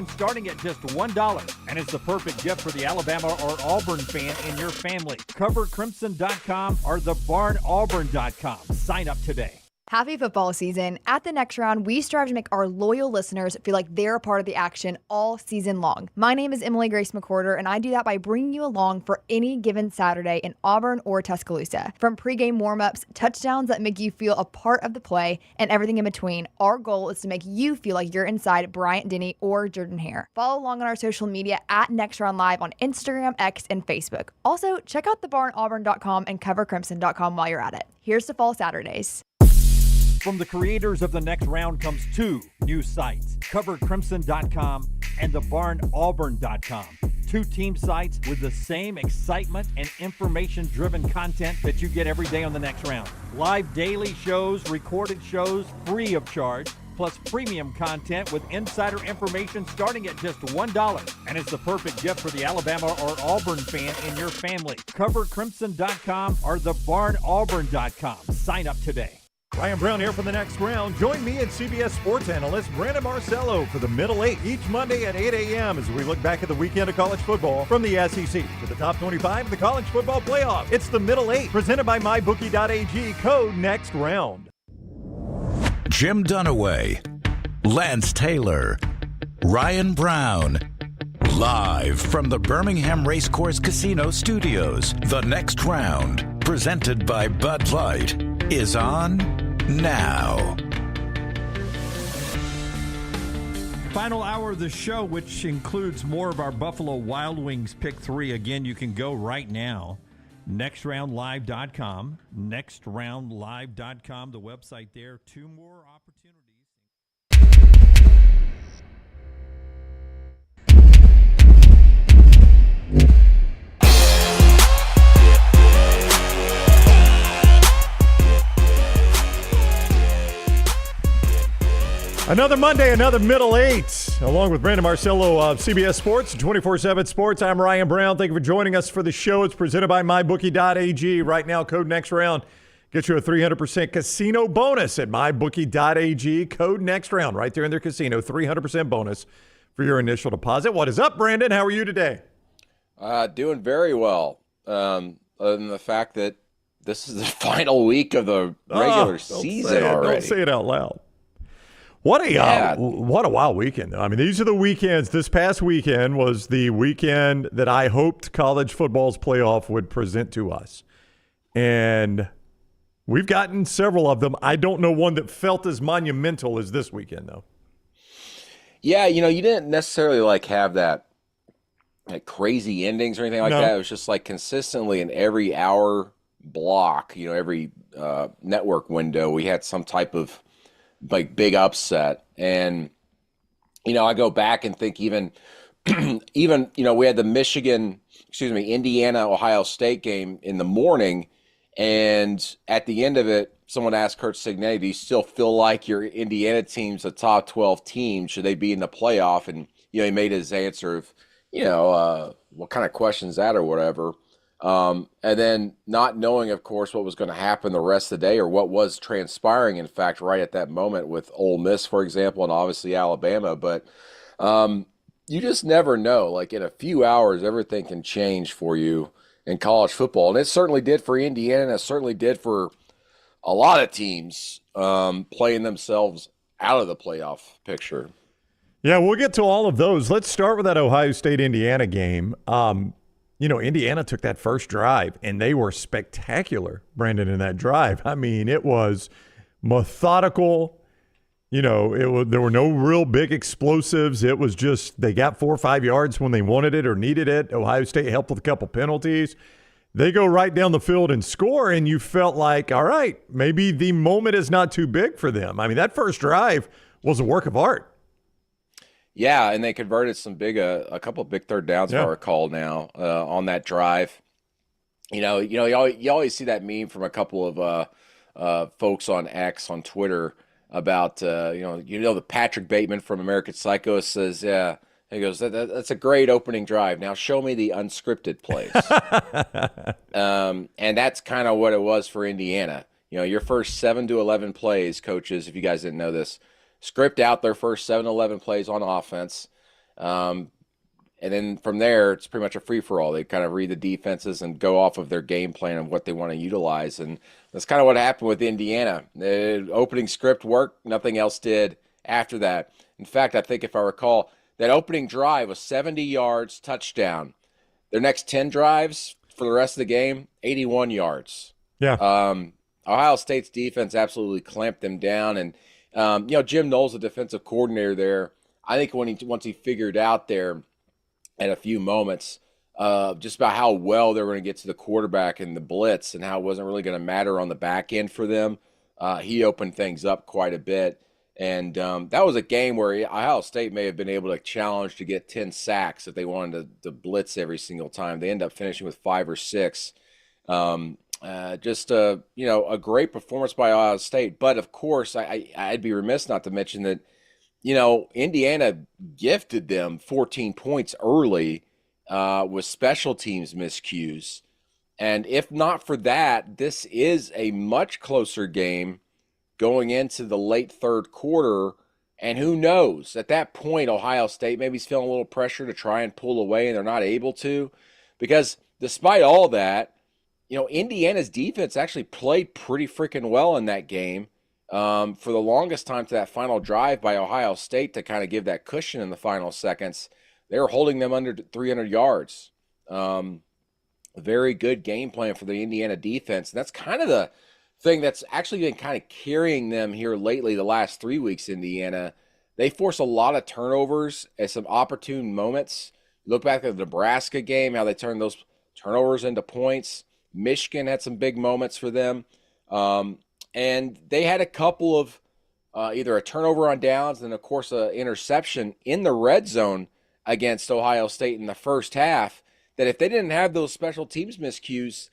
starting at just $1, and it's the perfect gift for the Alabama or Auburn fan in your family. CoverCrimson.com or thebarnauburn.com. Sign up today. Happy football season. At the Next Round, we strive to make our loyal listeners feel like they're a part of the action all season long. My name is Emily Grace McWhorter, and I do that by bringing you along for any given Saturday in Auburn or Tuscaloosa. From pregame warm-ups, touchdowns that make you feel a part of the play, and everything in between, our goal is to make you feel like you're inside Bryant-Denny or Jordan-Hare. Follow along on our social media at Next Round Live on Instagram, X, and Facebook. Also, check out thebarnauburn.com and covercrimson.com while you're at it. Here's to fall Saturdays. From the creators of The Next Round comes two new sites, CoverCrimson.com and thebarnauburn.com. Two team sites with the same excitement and information-driven content that you get every day on The Next Round. Live daily shows, recorded shows, free of charge, plus premium content with insider information starting at just $1. And it's the perfect gift for the Alabama or Auburn fan in your family. CoverCrimson.com or thebarnauburn.com. Sign up today. Ryan Brown here for The Next Round. Join me and CBS sports analyst Brandon Marcello for the Middle Eight each Monday at 8 a.m. as we look back at the weekend of college football from the SEC to the top 25 of the college football playoff. It's the Middle Eight, presented by MyBookie.ag, code NEXTROUND. Jim Dunaway, Lance Taylor, Ryan Brown. Live from the Birmingham Racecourse Casino Studios, The Next Round, presented by Bud Light, is on now. Final hour of the show, which includes more of our Buffalo Wild Wings Pick 3. Again, you can go right now. NextRoundLive.com. NextRoundLive.com, the website there. Two more opportunities. Another Monday, another Middle Eight. Along with Brandon Marcello of CBS Sports, 24/7 Sports, I'm Ryan Brown. Thank you for joining us for the show. It's presented by MyBookie.ag. Right now, code NEXTROUND. Get you a 300% casino bonus at MyBookie.ag. Code NEXTROUND right there in their casino. 300% bonus for your initial deposit. What is up, Brandon? How are you today? Doing very well. Other than the fact that this is the final week of the regular season already. Don't say it out loud. What a wild weekend. I mean, these are the weekends. This past weekend was the weekend that I hoped college football's playoff would present to us. And we've gotten several of them. I don't know one that felt as monumental as this weekend, though. Yeah, you didn't necessarily have that crazy endings or anything like that. It was just consistently in every hour block, every network window, we had some type of big upset. And I go back and think even we had the Indiana Ohio State game in the morning, and at the end of it someone asked Kurt Signetti, do you still feel like your Indiana team's a top 12 team? Should they be in the playoff? And he made his answer of what kind of question is that or whatever. And then not knowing, of course, what was going to happen the rest of the day or what was transpiring, in fact, right at that moment with Ole Miss, for example, and obviously Alabama. But you just never know. In a few hours, everything can change for you in college football. And it certainly did for Indiana, and it certainly did for a lot of teams playing themselves out of the playoff picture. Yeah, we'll get to all of those. Let's start with that Ohio State-Indiana game. Indiana took that first drive, and they were spectacular, Brandon, in that drive. I mean, it was methodical. There were no real big explosives. It was just they got 4 or 5 yards when they wanted it or needed it. Ohio State helped with a couple penalties. They go right down the field and score, and you felt like, all right, maybe the moment is not too big for them. I mean, that first drive was a work of art. Yeah, and they converted a couple of big third downs, if I recall now, on that drive. You always see that meme from a couple of folks on X, on Twitter, about the Patrick Bateman from American Psycho says, yeah, he goes, that's a great opening drive. Now show me the unscripted plays. And that's kind of what it was for Indiana. Your first 7 to 11 plays, coaches, if you guys didn't know this, script out their first 7 to 11 plays on offense, And then from there, it's pretty much a free-for-all. They kind of read the defenses and go off of their game plan and what they want to utilize. And that's kind of what happened with Indiana. The opening script worked. Nothing else did after that. In fact, I think if I recall, that opening drive was 70 yards, touchdown. Their next 10 drives for the rest of the game, 81 yards. Yeah. Ohio State's defense absolutely clamped them down. And, Jim Knowles, the defensive coordinator there, I think once he figured out there at a few moments just about how well they were going to get to the quarterback and the blitz and how it wasn't really going to matter on the back end for them, he opened things up quite a bit. And that was a game where Ohio State may have been able to challenge to get 10 sacks if they wanted to blitz every single time. They end up finishing with 5 or 6. Just a great performance by Ohio State. But, of course, I'd be remiss not to mention that, Indiana gifted them 14 points early with special teams miscues. And if not for that, this is a much closer game going into the late third quarter. And who knows? At that point, Ohio State maybe is feeling a little pressure to try and pull away, and they're not able to. Because despite all that, Indiana's defense actually played pretty freaking well in that game. For the longest time to that final drive by Ohio State to kind of give that cushion in the final seconds, they were holding them under 300 yards. A very good game plan for the Indiana defense. And that's kind of the thing that's actually been kind of carrying them here lately, the last 3 weeks, Indiana. They force a lot of turnovers at some opportune moments. Look back at the Nebraska game, how they turned those turnovers into points. Michigan had some big moments for them. And they had a couple of either a turnover on downs and, of course, an interception in the red zone against Ohio State in the first half that if they didn't have those special teams miscues,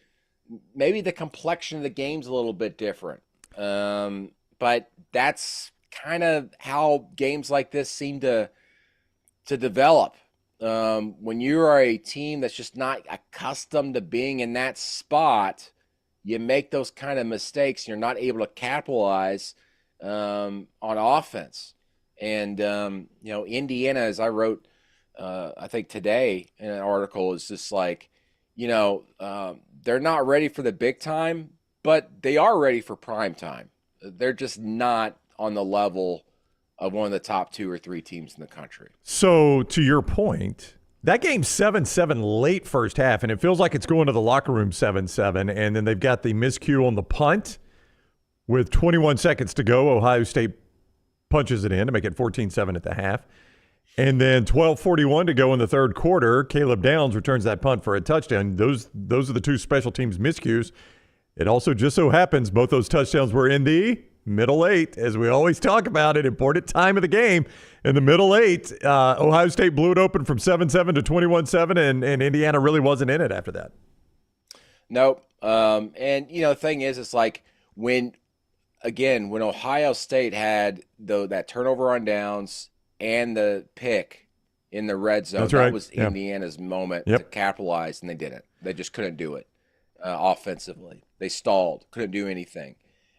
maybe the complexion of the game's a little bit different. But that's kind of how games like this seem to develop. When you are a team that's just not accustomed to being in that spot, you make those kind of mistakes, and you're not able to capitalize on offense. And, Indiana, as I wrote, I think today in an article, is just like, they're not ready for the big time, but they are ready for prime time. They're just not on the level of one of the top 2 or 3 teams in the country. So, to your point, that game's 7-7 late first half, and it feels like it's going to the locker room 7-7, and then they've got the miscue on the punt with 21 seconds to go. Ohio State punches it in to make it 14-7 at the half. And then 12:41 to go in the third quarter. Caleb Downs returns that punt for a touchdown. Those are the 2 special teams miscues. It also just so happens both those touchdowns were in the middle 8, as we always talk about it, important time of the game. In the middle 8, Ohio State blew it open from 7-7 to 21-7, and Indiana really wasn't in it after that. Nope. And, the thing is, it's like when Ohio State had that turnover on downs and the pick in the red zone, that's right. That was Indiana's moment to capitalize, and they didn't. They just couldn't do it offensively. They stalled, couldn't do anything.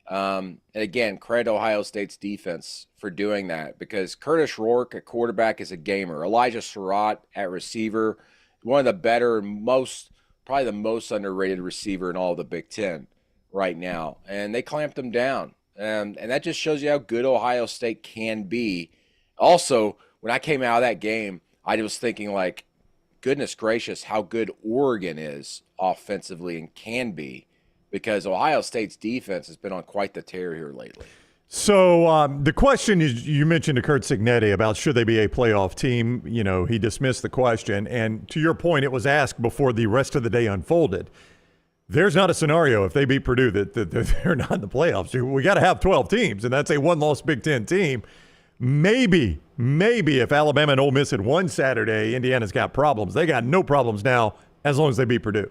And again, credit Ohio State's defense for doing that, because Curtis Rourke at quarterback is a gamer. Elijah Surratt at receiver, one of the better, probably the most underrated receiver in all of the Big Ten right now. And they clamped them down. And that just shows you how good Ohio State can be. Also, when I came out of that game, I was thinking, like, goodness gracious, how good Oregon is offensively and can be, because Ohio State's defense has been on quite the tear here lately. So the question is, you mentioned to Kurt Cignetti about should they be a playoff team. He dismissed the question. And to your point, it was asked before the rest of the day unfolded. There's not a scenario if they beat Purdue that they're not in the playoffs. We got to have 12 teams, and that's a one-loss Big Ten team. Maybe if Alabama and Ole Miss had won Saturday, Indiana's got problems. They got no problems now as long as they beat Purdue.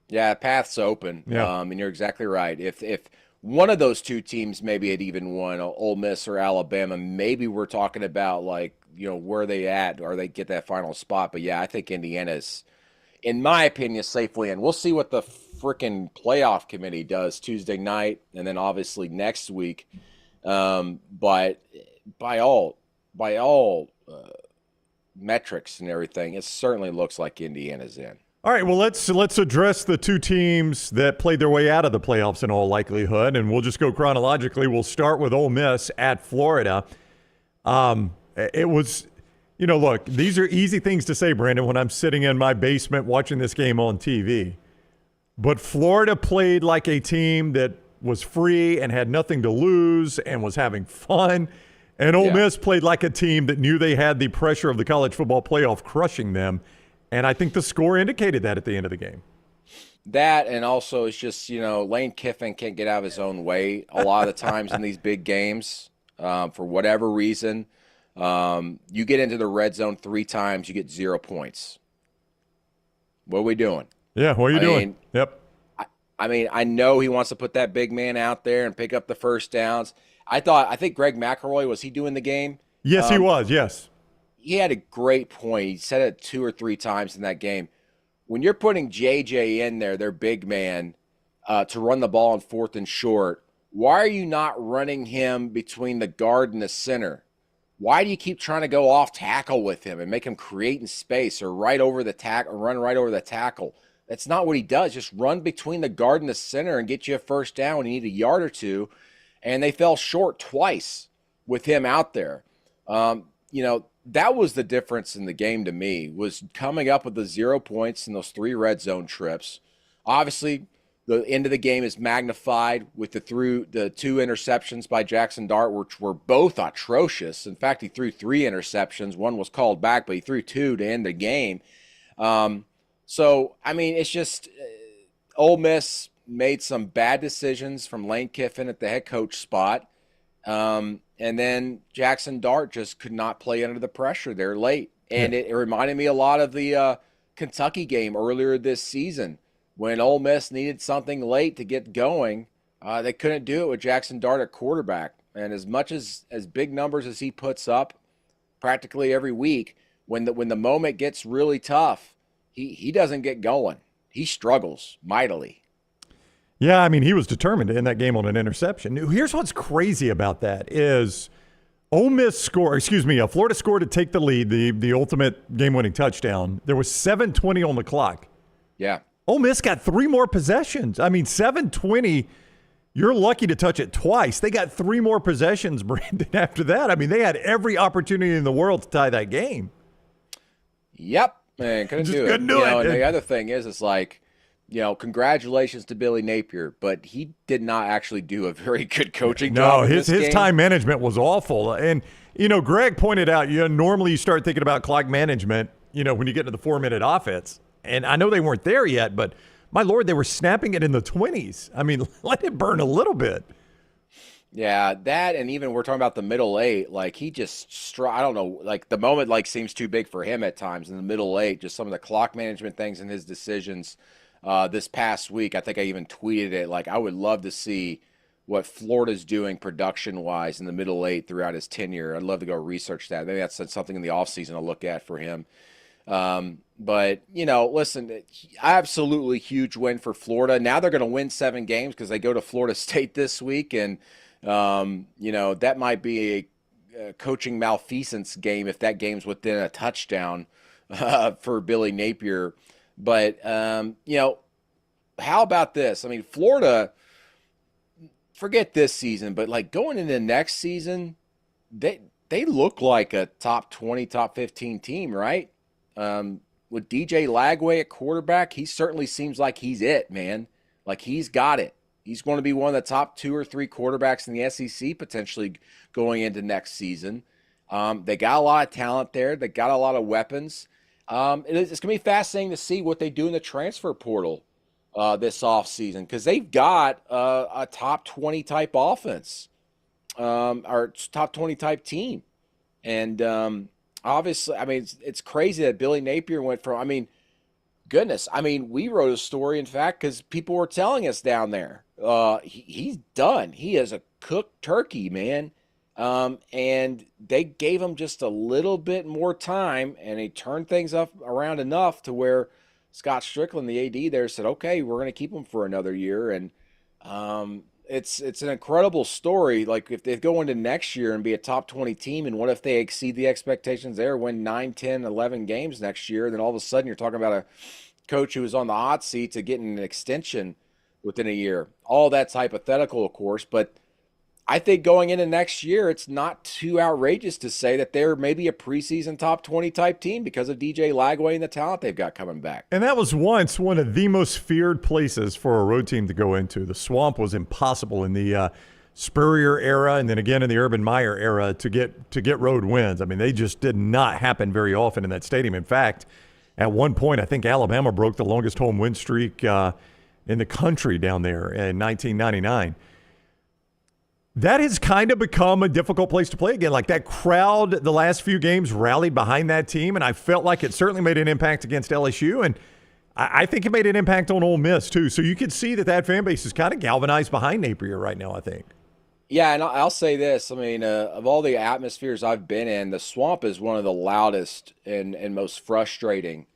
Yeah, path's open. Yeah. And you're exactly right. If one of those 2 teams maybe had even won, Ole Miss or Alabama, maybe we're talking about, like, where are they at, or they get that final spot. But yeah, I think Indiana's, in my opinion, safely in. We'll see what the freaking playoff committee does Tuesday night, and then obviously next week. But by all metrics and everything, it certainly looks like Indiana's in. All right, well, let's address the two teams that played their way out of the playoffs in all likelihood, and we'll just go chronologically. We'll start with Ole Miss at Florida. It was, look, these are easy things to say, Brandon, when I'm sitting in my basement watching this game on TV. But Florida played like a team that was free and had nothing to lose and was having fun. And Ole Miss played like a team that knew they had the pressure of the college football playoff crushing them. And I think the score indicated that at the end of the game. That, and also it's just, Lane Kiffin can't get out of his own way a lot of the times in these big games for whatever reason. You get into the red zone 3 times, you get 0 points. What are we doing? Yeah, what are you doing? Yep. I know he wants to put that big man out there and pick up the first downs. I think Greg McElroy, was he doing the game? Yes, he was, yes. He had a great point. He said it 2 or 3 times in that game. When you're putting JJ in there, their big man, to run the ball on 4th and short, why are you not running him between the guard and the center? Why do you keep trying to go off tackle with him and make him create in space or right over the tackle, or run right over the tackle? That's not what he does. Just run between the guard and the center and get you a first down when you need a yard or two. And they fell short twice with him out there. That was the difference in the game to me, was coming up with the 0 points in those 3 red zone trips. Obviously, the end of the game is magnified with the 2 interceptions by Jackson Dart, which were both atrocious. In fact, he threw 3 interceptions. 1 was called back, but he threw 2 to end the game. It's just Ole Miss made some bad decisions from Lane Kiffin at the head coach spot. And then Jackson Dart just could not play under the pressure there late. And it reminded me a lot of the Kentucky game earlier this season when Ole Miss needed something late to get going. They couldn't do it with Jackson Dart at quarterback. And as much as big numbers as he puts up practically every week, when the moment gets really tough, he doesn't get going. He struggles mightily. Yeah, he was determined to end that game on an interception. Here's what's crazy about that is Florida scored to take the lead, the ultimate game-winning touchdown. There was 7:20 on the clock. Yeah. Ole Miss got 3 more possessions. 7:20, you're lucky to touch it twice. They got 3 more possessions, Brandon, after that. They had every opportunity in the world to tie that game. Yep. Man, couldn't do it. And the other thing is, it's like, congratulations to Billy Napier, but he did not actually do a very good coaching job. No, his time management was awful. And, Greg pointed out, normally you start thinking about clock management, when you get to the 4-minute offense. And I know they weren't there yet, but my Lord, they were snapping it in the 20s. Let it burn a little bit. Yeah, that, and even we're talking about the middle 8, like he just, I don't know, like the moment seems too big for him at times in the middle 8, just some of the clock management things and his decisions. This past week, I think I even tweeted it, like I would love to see what Florida's doing production-wise in the middle 8 throughout his tenure. I'd love to go research that. Maybe that's something in the offseason I'll look at for him. But, listen, absolutely huge win for Florida. Now they're going to win 7 games because they go to Florida State this week, and, that might be a coaching malfeasance game if that game's within a touchdown for Billy Napier. But, how about this? Florida, forget this season, but going into next season, they look like a top 20, top 15 team, right? With DJ Lagway at quarterback, he certainly seems like he's it, man. Like he's got it. He's going to be one of the top 2 or 3 quarterbacks in the SEC potentially going into next season. They got a lot of talent there. They got a lot of weapons. It's going to be fascinating to see what they do in the transfer portal this offseason because they've got a top 20 type offense or top 20 type team. And obviously, it's crazy that Billy Napier went from, goodness. We wrote a story, in fact, because people were telling us down there, he's done. He is a cooked turkey, man. And they gave him just a little bit more time, and he turned things around enough to where Scott Strickland, the AD there, said, okay, we're going to keep him for another year. And it's an incredible story. Like if they go into next year and be a top 20 team, and what if they exceed the expectations there, win 9, 10, 11 games next year, then all of a sudden you're talking about a coach who was on the hot seat to getting an extension within a year. All that's hypothetical, of course, but I think going into next year, it's not too outrageous to say that they're maybe a preseason top 20 type team because of DJ Lagway and the talent they've got coming back. And that was once one of the most feared places for a road team to go into. The Swamp was impossible in the Spurrier era, and then again in the Urban Meyer era to get road wins. I mean, they just did not happen very often in that stadium. In fact, at one point, I think Alabama broke the longest home win streak in the country down there in 1999. That has kind of become a difficult place to play again. Like that crowd the last few games rallied behind that team, and I felt like it certainly made an impact against LSU, and I think it made an impact on Ole Miss too. So you could see that fan base is kind of galvanized behind Napier right now, I think. Yeah, and I'll say this. I mean, of all the atmospheres I've been in, the Swamp is one of the loudest and most frustrating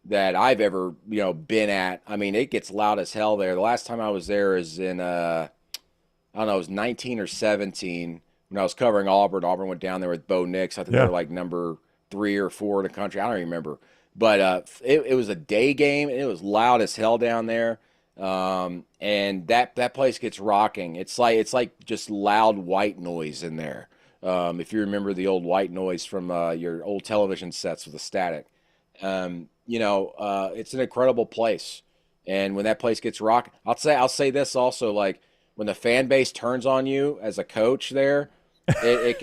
that I've ever, been at. I mean, it gets loud as hell there. The last time I was there is in I don't know, it was 19 or 17 when I was covering Auburn. Auburn went down there with Bo Nix. I think they were like number 3 or 4 in the country. I don't even remember. But it was a day game, and it was loud as hell down there. And that place gets rocking. It's like just loud white noise in there. If you remember the old white noise from your old television sets with the static. It's an incredible place. And when that place gets rocking, I'll say this also, like, when the fan base turns on you as a coach there, it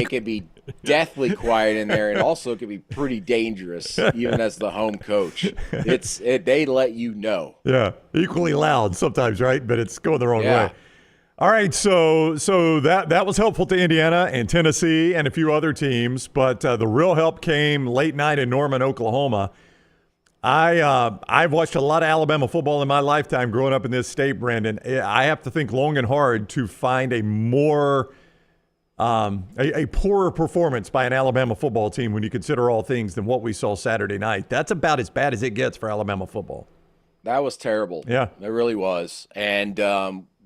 can be deathly quiet in there, and also it can be pretty dangerous even as the home coach. They let you know. Yeah, equally loud sometimes, right? But it's going the wrong way. All right, so that was helpful to Indiana and Tennessee and a few other teams, but the real help came late night in Norman, Oklahoma. I've watched a lot of Alabama football in my lifetime growing up in this state, Brandon. I have to think long and hard to find a more a poorer performance by an Alabama football team when you consider all things than what we saw Saturday night. That's about as bad as it gets for Alabama football. That was terrible. Yeah, it really was. And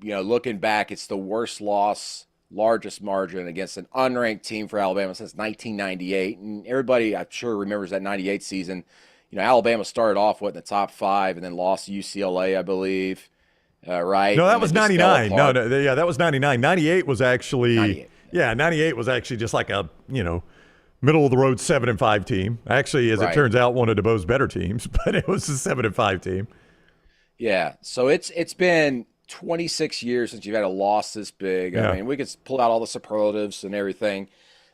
looking back, it's the worst loss, largest margin against an unranked team for Alabama since 1998. And everybody, I'm sure, remembers that 98 season. Alabama started off in the top 5 and then lost to UCLA, I believe. Right? No, that was 99. No, that was 99. 98 was actually 98. Yeah, 98 was actually just like a, middle of the road 7-5 team. Actually, as it turns out, one of DeBoe's better teams, but it was a 7-5 team. Yeah. So it's been 26 years since you've had a loss this big. Yeah. I mean, we could pull out all the superlatives and everything.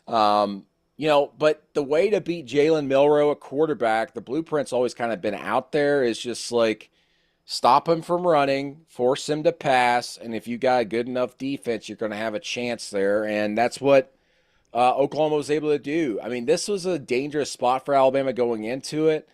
But the way to beat Jalen Milroe at quarterback, the blueprint's always kind of been out there, is just like stop him from running, force him to pass, and if you got a good enough defense, you're going to have a chance there, and that's what Oklahoma was able to do. I mean, this was a dangerous spot for Alabama going into it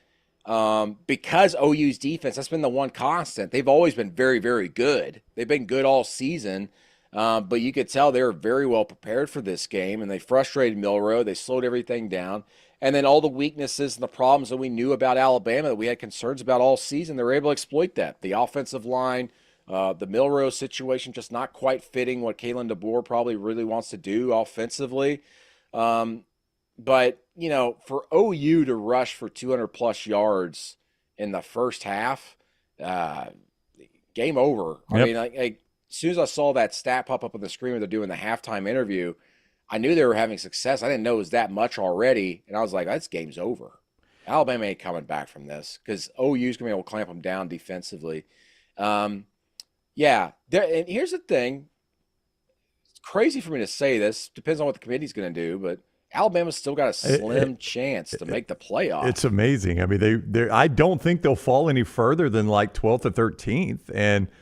because OU's defense, that's been the one constant. They've always been very, very good. They've been good all season. But you could tell they were very well prepared for this game, and they frustrated Milroe. They slowed everything down. And then all the weaknesses and the problems that we knew about Alabama that we had concerns about all season, they were able to exploit that. The offensive line, the Milroe situation just not quite fitting what Kalen DeBoer probably really wants to do offensively. But, for OU to rush for 200-plus yards in the first half, game over. Yep. I mean, as soon as I saw that stat pop up on the screen when they're doing the halftime interview, I knew they were having success. I didn't know it was that much already, and I was like, this game's over. Alabama ain't coming back from this because OU's going to be able to clamp them down defensively. And here's the thing. It's crazy for me to say this. Depends on what the committee's going to do, but Alabama's still got a slim chance to make the playoff. It's amazing. I mean, I don't think they'll fall any further than like 12th or 13th, and –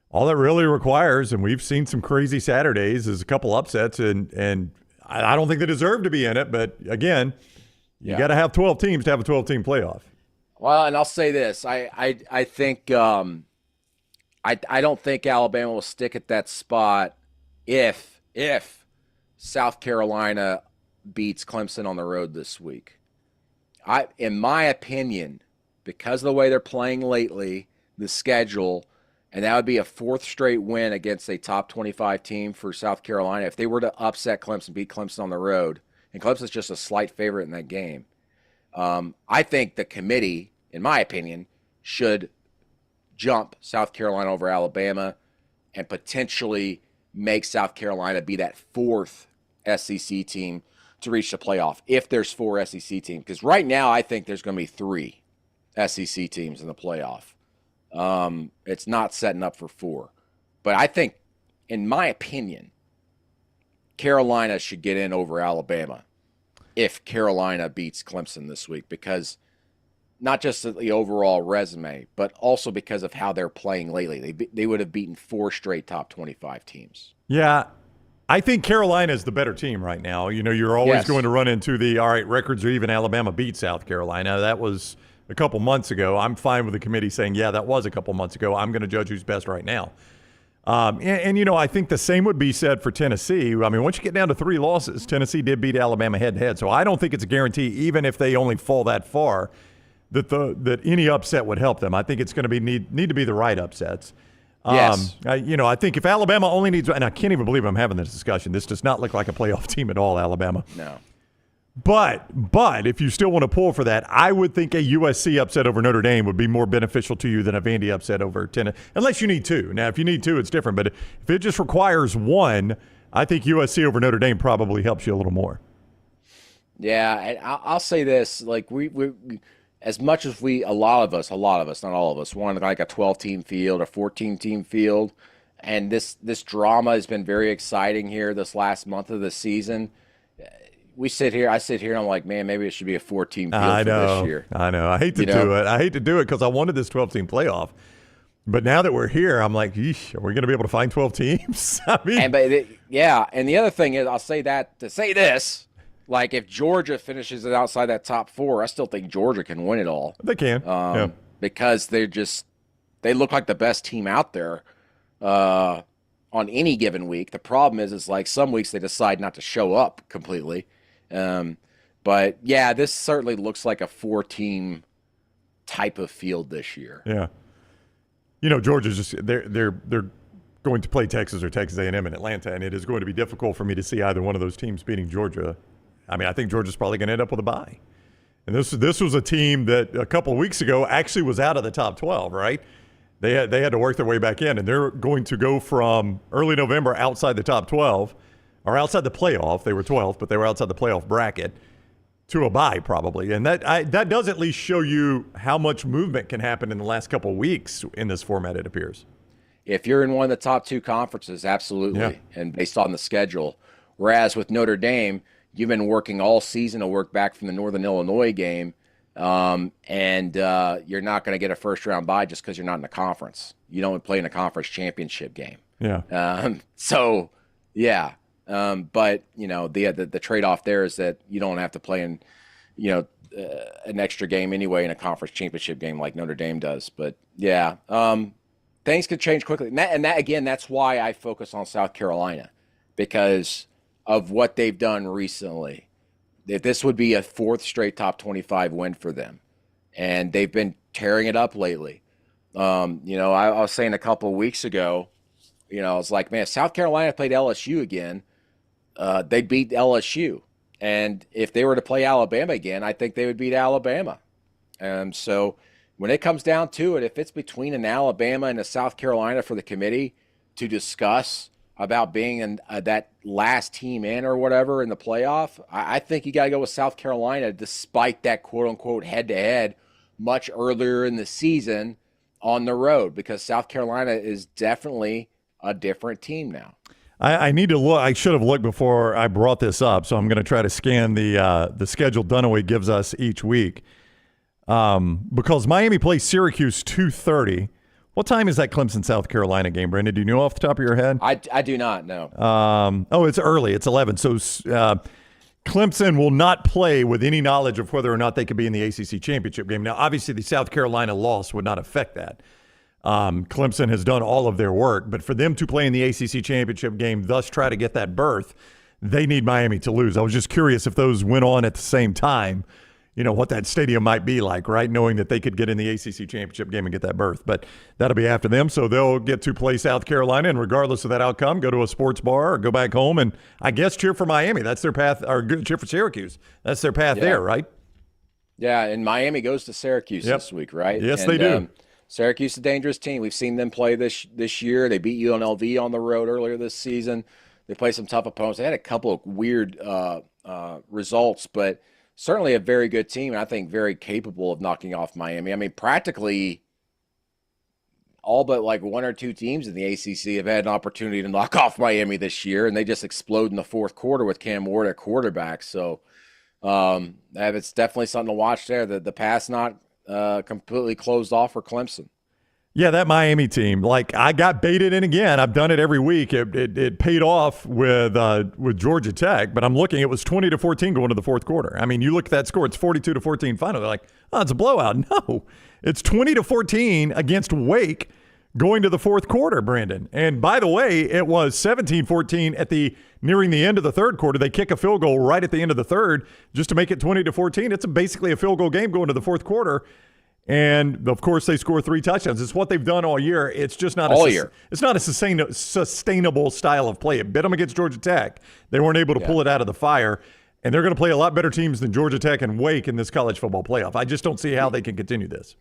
all that really requires, and we've seen some crazy Saturdays, is a couple upsets, and I don't think they deserve to be in it. But again, you got to have 12 teams to have a 12-team playoff. Well, and I'll say this: I think I don't think Alabama will stick at that spot if South Carolina beats Clemson on the road this week. In my opinion, because of the way they're playing lately, the schedule. and that would be a 4th straight win against a top 25 team for South Carolina. If they were to upset Clemson, beat Clemson on the road, and Clemson's just a slight favorite in that game, I think the committee, in my opinion, should jump South Carolina over Alabama and potentially make South Carolina be that 4th SEC team to reach the playoff, if there's 4 SEC teams. Because right now I think there's going to be 3 SEC teams in the playoff. It's not setting up for 4. But I think, in my opinion, Carolina should get in over Alabama if Carolina beats Clemson this week, because not just the overall resume, but also because of how they're playing lately. They would have beaten 4 straight top 25 teams. Yeah, I think Carolina is the better team right now. You know, you're always Yes. going to run into the, all right, records are even, Alabama beat South Carolina. That was a couple months ago. I'm fine with the committee saying, yeah, that was a couple months ago. I'm going to judge who's best right now. And, you know, I think the same would be said for Tennessee. I mean, once you get down to 3 losses, Tennessee did beat Alabama head-to-head. So I don't think it's a guarantee, even if they only fall that far, that any upset would help them. I think it's going to need to be the right upsets. Yes. I think if Alabama only needs – and I can't even believe I'm having this discussion. This does not look like a playoff team at all, Alabama. No. But if you still want to pull for that, I would think a USC upset over Notre Dame would be more beneficial to you than a Vandy upset over Tennessee, unless you need 2. Now, if you need 2, it's different. But if it just requires 1, I think USC over Notre Dame probably helps you a little more. Yeah, and I'll say this: like we as much as a lot of us, not all of us, want like a 12-team field, a 14-team field, and this drama has been very exciting here this last month of the season. I sit here, and I'm like, man, maybe it should be a 4-team field for this year. I know. I hate to do it. I hate to do it because I wanted this 12-team playoff. But now that we're here, I'm like, yeesh, are we going to be able to find 12 teams? I mean, and the other thing is, I'll say that to say this, like if Georgia finishes it outside that top 4, I still think Georgia can win it all. they can. Yeah. Because they look like the best team out there on any given week. The problem is like some weeks they decide not to show up completely. But yeah, this certainly looks like a 4-team type of field this year. Yeah. You know, Georgia's just they're going to play Texas or Texas A&M in Atlanta, and it is going to be difficult for me to see either one of those teams beating Georgia. I mean, I think Georgia's probably going to end up with a bye. And this was a team that a couple of weeks ago actually was out of the top 12, right? They had to work their way back in, and they're going to go from early November outside the top 12, or outside the playoff. They were 12th, but they were outside the playoff bracket, to a bye probably. And that does at least show you how much movement can happen in the last couple of weeks in this format, it appears. If you're in one of the top 2 conferences, absolutely, Yeah. and based on the schedule. Whereas with Notre Dame, you've been working all season to work back from the Northern Illinois game, and you're not going to get a first-round bye just because you're not in the conference. You don't play in a conference championship game. Yeah. But the trade-off there is that you don't have to play in, an extra game anyway in a conference championship game like Notre Dame does. But yeah, things could change quickly, and that again, that's why I focus on South Carolina, because of what they've done recently. That this would be a 4th straight top 25 win for them, and they've been tearing it up lately. I was saying a couple of weeks ago, I was like, man, if South Carolina played LSU again, they'd beat LSU. And if they were to play Alabama again, I think they would beat Alabama. So when it comes down to it, if it's between an Alabama and a South Carolina for the committee to discuss about being in that last team in or whatever in the playoff, I think you got to go with South Carolina despite that quote-unquote head-to-head much earlier in the season on the road, because South Carolina is definitely a different team now. I need to look. I should have looked before I brought this up, so I'm going to try to scan the schedule Dunaway gives us each week. Because Miami plays Syracuse 2:30. What time is that Clemson South Carolina game, Brandon? Do you know off the top of your head? I do not know. It's early. It's 11. So Clemson will not play with any knowledge of whether or not they could be in the ACC championship game. Now, obviously, the South Carolina loss would not affect that. Clemson has done all of their work, but for them to play in the ACC championship game, thus try to get that berth, they need Miami to lose. I was just curious if those went on at the same time. what that stadium might be like, right? Knowing that they could get in the ACC championship game and get that berth. But that'll be after them. So they'll get to play South Carolina, and regardless of that outcome, go to a sports bar or go back home and I guess cheer for Miami. That's their path, or cheer for Syracuse. That's their path there, right? Yeah, and Miami goes to Syracuse this week, right? Yes, they do. Syracuse is a dangerous team. We've seen them play this year. They beat UNLV on the road earlier this season. They play some tough opponents. They had a couple of weird results, but certainly a very good team, and I think very capable of knocking off Miami. I mean, practically all but like one or two teams in the ACC have had an opportunity to knock off Miami this year, and they just explode in the fourth quarter with Cam Ward at quarterback. So it's definitely something to watch there. The pass not completely closed off for Clemson. Yeah, that Miami team, like I got baited in again. I've done it every week. It paid off with Georgia Tech, but I'm looking, it was 20-14 going to the fourth quarter. I mean, you look at that score, it's 42-14 final. They're like, oh, it's a blowout. No, it's 20-14 against Wake going to the fourth quarter, Brandon. And by the way, it was 17-14 at nearing the end of the third quarter. They kick a field goal right at the end of the third just to make it 20-14. It's basically a field goal game going to the fourth quarter. And, of course, they score 3 touchdowns. It's what they've done all year. It's just not It's not a sustainable style of play. It bit them against Georgia Tech. They weren't able to pull it out of the fire. And they're going to play a lot better teams than Georgia Tech and Wake in this college football playoff. I just don't see how they can continue this.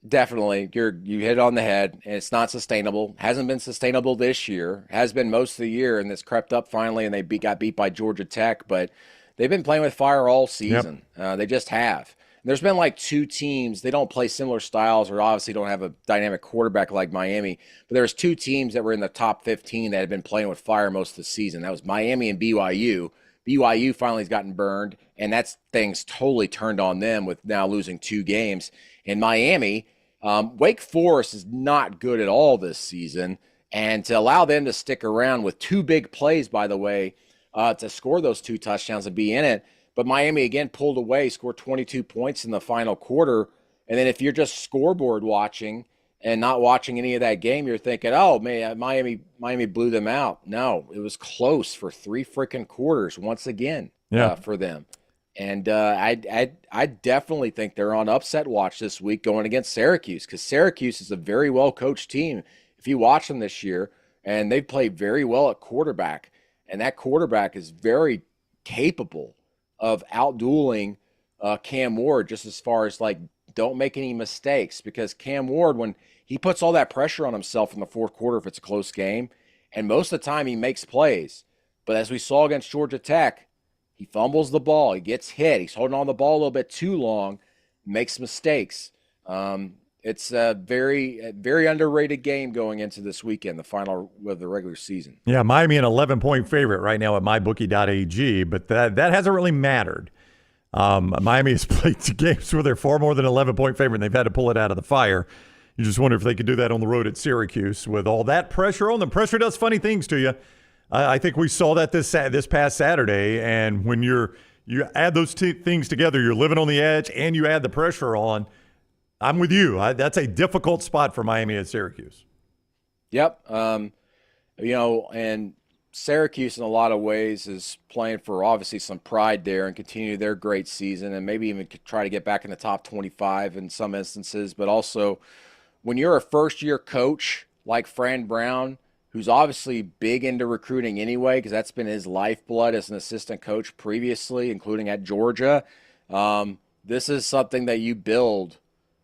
Definitely. You hit it on the head, and it's not sustainable. Hasn't been sustainable this year. Has been most of the year, and it's crept up finally, and they got beat by Georgia Tech. But they've been playing with fire all season. Yep. They just have. There's been like 2 teams. They don't play similar styles or obviously don't have a dynamic quarterback like Miami. But there's 2 teams that were in the top 15 that had been playing with fire most of the season. That was Miami and BYU. BYU finally has gotten burned, and that's things totally turned on them with now losing 2 games. In Miami, Wake Forest is not good at all this season. And to allow them to stick around with 2 big plays, by the way, to score those 2 touchdowns and be in it. But Miami, again, pulled away, scored 22 points in the final quarter. And then if you're just scoreboard watching and not watching any of that game, you're thinking, oh, man, Miami blew them out. No, it was close for 3 freaking quarters once again for them. And I definitely think they're on upset watch this week going against Syracuse because Syracuse is a very well-coached team. If you watch them this year, and they play very well at quarterback, and that quarterback is very capable of outdueling Cam Ward just as far as, like, don't make any mistakes because Cam Ward, when he puts all that pressure on himself in the fourth quarter if it's a close game, and most of the time he makes plays. But as we saw against Georgia Tech, he fumbles the ball. He gets hit. He's holding on the ball a little bit too long, makes mistakes. It's a very, very underrated game going into this weekend, the final of the regular season. Yeah, Miami an 11-point favorite right now at mybookie.ag, but that hasn't really mattered. Miami has played 2 games where they're far more than 11-point favorite, and they've had to pull it out of the fire. You just wonder if they could do that on the road at Syracuse with all that pressure on them. Pressure does funny things to you. I think we saw that this past Saturday, and when you add those 2 things together, you're living on the edge, and you add the pressure on. I'm with you. That's a difficult spot for Miami at Syracuse. Yep. And Syracuse in a lot of ways is playing for obviously some pride there and continue their great season and maybe even try to get back in the top 25 in some instances. But also when you're a first-year coach like Fran Brown, who's obviously big into recruiting anyway because that's been his lifeblood as an assistant coach previously, including at Georgia, this is something that you build.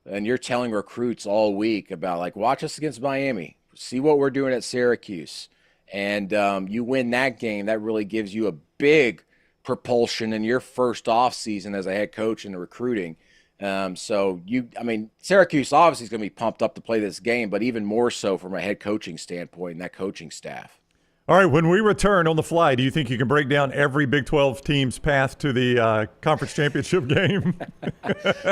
And you're telling recruits all week about, like, watch us against Miami. See what we're doing at Syracuse. And you win that game, that really gives you a big propulsion in your first off season as a head coach in the recruiting. Syracuse obviously is going to be pumped up to play this game, but even more so from a head coaching standpoint and that coaching staff. All right, when we return on the fly, do you think you can break down every Big 12 team's path to the conference championship game?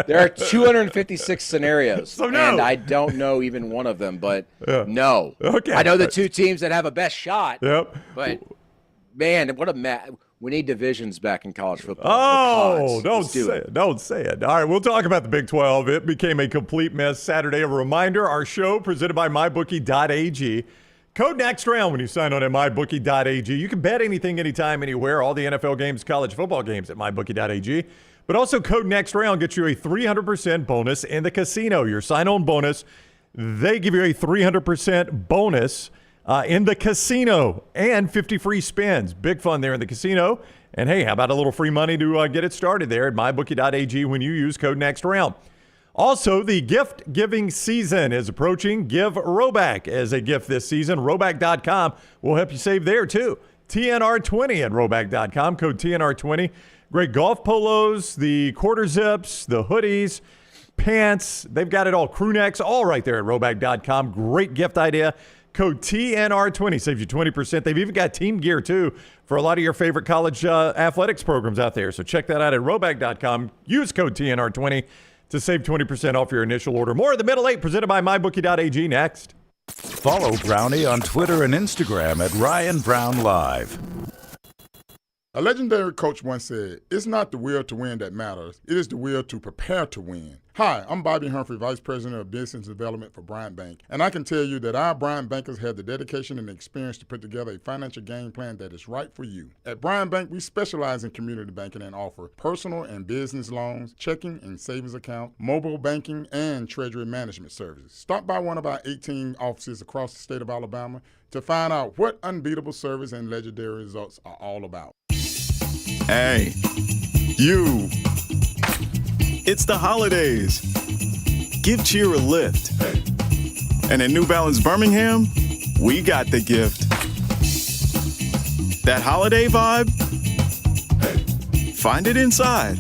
There are 256 scenarios, so no. And I don't know even one of them, but no. Okay. I know the 2 teams that have a best shot, Yep. But, man, what a we need divisions back in college football. Oh, don't say it. Don't say it. All right, we'll talk about the Big 12. It became a complete mess Saturday. A reminder, our show presented by mybookie.ag. Code next round when you sign on at mybookie.ag. You can bet anything, anytime, anywhere. All the NFL games, college football games at mybookie.ag. But also code NEXTROUND gets you a 300% bonus in the casino. Your sign-on bonus, they give you a 300% bonus in the casino and 50 free spins. Big fun there in the casino. And hey, how about a little free money to get it started there at mybookie.ag when you use code NEXTROUND. Also, the gift-giving season is approaching. Give Roback as a gift this season. Roback.com will help you save there too. TNR20 at Roback.com, code TNR20. Great golf polos, the quarter zips, the hoodies, pants. They've got it all. Crew necks, all right there at Roback.com. Great gift idea. Code TNR20 saves you 20%. They've even got team gear, too, for a lot of your favorite college athletics programs out there. So check that out at Roback.com. Use code TNR20 to save 20% off your initial order. More of the Middle Eight presented by MyBookie.ag next. Follow Brownie on Twitter and Instagram at Ryan Brown Live. A legendary coach once said, "It's not the will to win that matters. It is the will to prepare to win." Hi, I'm Bobby Humphrey, Vice President of Business Development for Bryant Bank, and I can tell you that our Bryant bankers have the dedication and experience to put together a financial game plan that is right for you. At Bryant Bank, we specialize in community banking and offer personal and business loans, checking and savings account, mobile banking, and treasury management services. Stop by one of our 18 offices across the state of Alabama to find out what unbeatable service and legendary results are all about. Hey, you. It's the holidays. Give cheer a lift. And at New Balance Birmingham, we got the gift. That holiday vibe? Find it inside.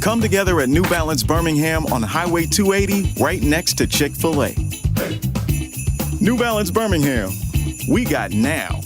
Come together at New Balance Birmingham on Highway 280, right next to Chick-fil-A. New Balance Birmingham, we got now.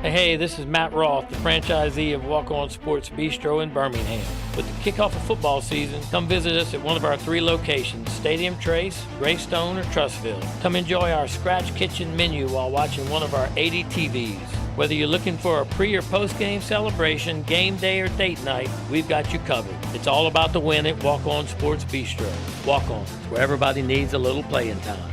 Hey, this is Matt Roth, the franchisee of Walk On Sports Bistro in Birmingham. With the kickoff of football season, come visit us at one of our 3 locations, Stadium Trace, Greystone, or Trussville. Come enjoy our scratch kitchen menu while watching one of our 80 TVs. Whether you're looking for a pre- or post-game celebration, game day, or date night, we've got you covered. It's all about the win at Walk On Sports Bistro. Walk On, where everybody needs a little playing time.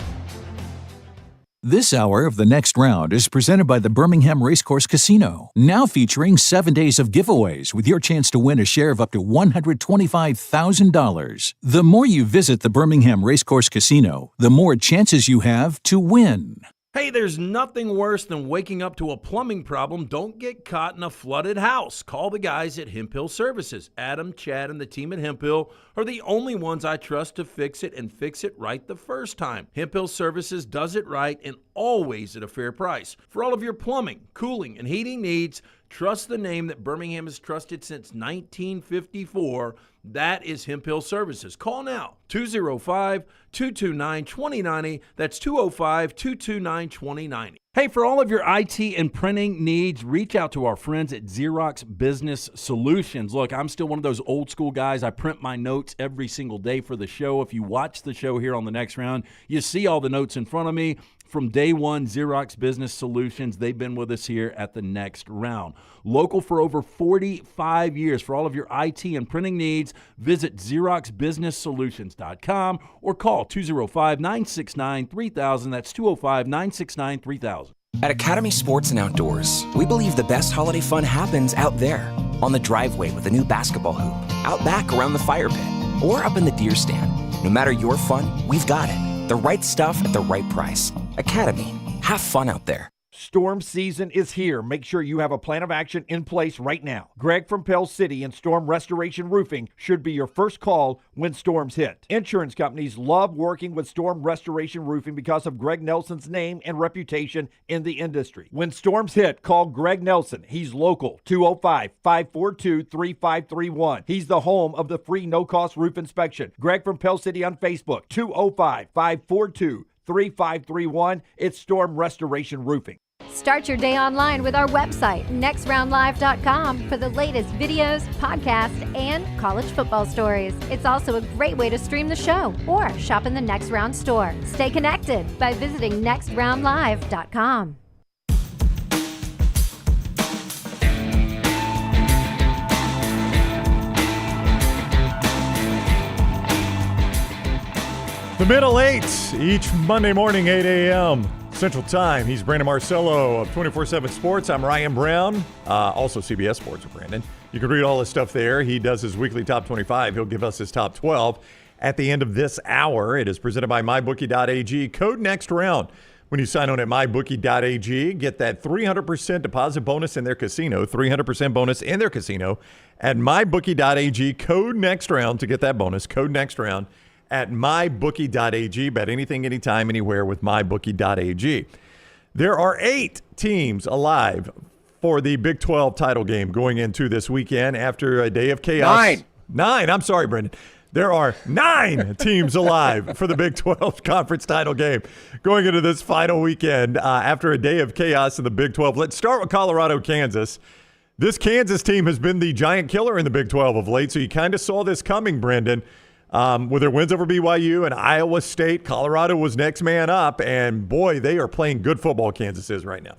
This hour of The Next Round is presented by the Birmingham Racecourse Casino, now featuring 7 days of giveaways with your chance to win a share of up to $125,000. The more you visit the Birmingham Racecourse Casino, the more chances you have to win. Hey, there's nothing worse than waking up to a plumbing problem. Don't get caught in a flooded house. Call the guys at Hemp Hill Services. Adam, Chad, and the team at Hemp Hill are the only ones I trust to fix it and fix it right the first time. Hemp Hill Services does it right and always at a fair price. For all of your plumbing, cooling, and heating needs, trust the name that Birmingham has trusted since 1954. That is Hemp Hill Services. Call now, 205-229-2090. That's 205-229-2090. Hey, for all of your IT and printing needs, reach out to our friends at Xerox Business Solutions. Look, I'm still one of those old school guys. I print my notes every single day for the show. If you watch the show here on The Next Round, you see all the notes in front of me. From day one, Xerox Business Solutions, they've been with us here at The Next Round. Local for over 45 years. For all of your IT and printing needs, visit XeroxBusinessSolutions.com or call 205-969-3000. That's 205-969-3000. At Academy Sports and Outdoors, we believe the best holiday fun happens out there, on the driveway with a new basketball hoop, out back around the fire pit, or up in the deer stand. No matter your fun, we've got it. The right stuff at the right price. Academy. Have fun out there. Storm season is here. Make sure you have a plan of action in place right now. Greg from Pell City and Storm Restoration Roofing should be your first call when storms hit. Insurance companies love working with Storm Restoration Roofing because of Greg Nelson's name and reputation in the industry. When storms hit, call Greg Nelson. He's local, 205-542-3531. He's the home of the free no-cost roof inspection. Greg from Pell City on Facebook, 205-542-3531. It's Storm Restoration Roofing. Start your day online with our website, nextroundlive.com, for the latest videos, podcasts, and college football stories. It's also a great way to stream the show or shop in the Next Round store. Stay connected by visiting nextroundlive.com. The Middle Eight, each Monday morning, 8 a.m. Central Time. He's Brandon Marcello of 24/7 Sports. I'm Ryan Brown, also CBS Sports with Brandon. You can read all his stuff there. He does his weekly top 25. He'll give us his top 12 at the end of this hour. It is presented by MyBookie.ag. Code next round. When you sign on at MyBookie.ag, get that 300% deposit bonus in their casino, 300% bonus in their casino at MyBookie.ag. Code next round to get that bonus. Code next round at MyBookie.ag. Bet anything, anytime, anywhere with MyBookie.ag. There are 8 teams alive for the Big 12 title game going into this weekend after a day of chaos. 9. I'm sorry, Brendan. There are 9 teams alive for the Big 12 conference title game going into this final weekend after a day of chaos in the Big 12. Let's start with Colorado, Kansas. This Kansas team has been the giant killer in the Big 12 of late, so you kind of saw this coming, Brendan. With their wins over BYU and Iowa State, Colorado was next man up, and boy, they are playing good football, Kansas is right now.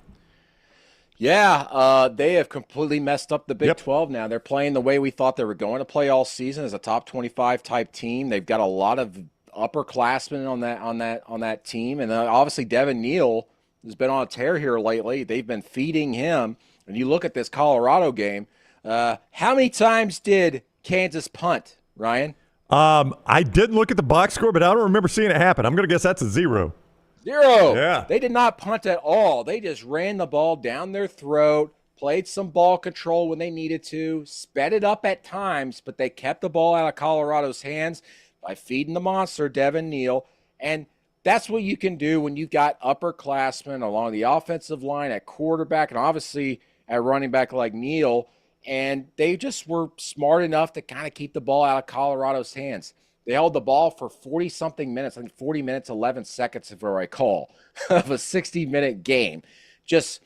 Yeah, they have completely messed up the Big 12 now. They're playing the way we thought they were going to play all season as a top 25 type team. They've got a lot of upperclassmen on that team, and obviously Devin Neal has been on a tear here lately. They've been feeding him. And you look at this Colorado game. How many times did Kansas punt, Ryan? I didn't look at the box score, but I don't remember seeing it happen. I'm going to guess that's a 0. 0. Yeah. They did not punt at all. They just ran the ball down their throat, played some ball control when they needed to, sped it up at times, but they kept the ball out of Colorado's hands by feeding the monster, Devin Neal. And that's what you can do when you've got upperclassmen along the offensive line at quarterback and obviously at running back like Neal. And they just were smart enough to kind of keep the ball out of Colorado's hands. They held the ball for 40-something minutes, I think 40 minutes, 11 seconds, if I recall, of a 60-minute game. Just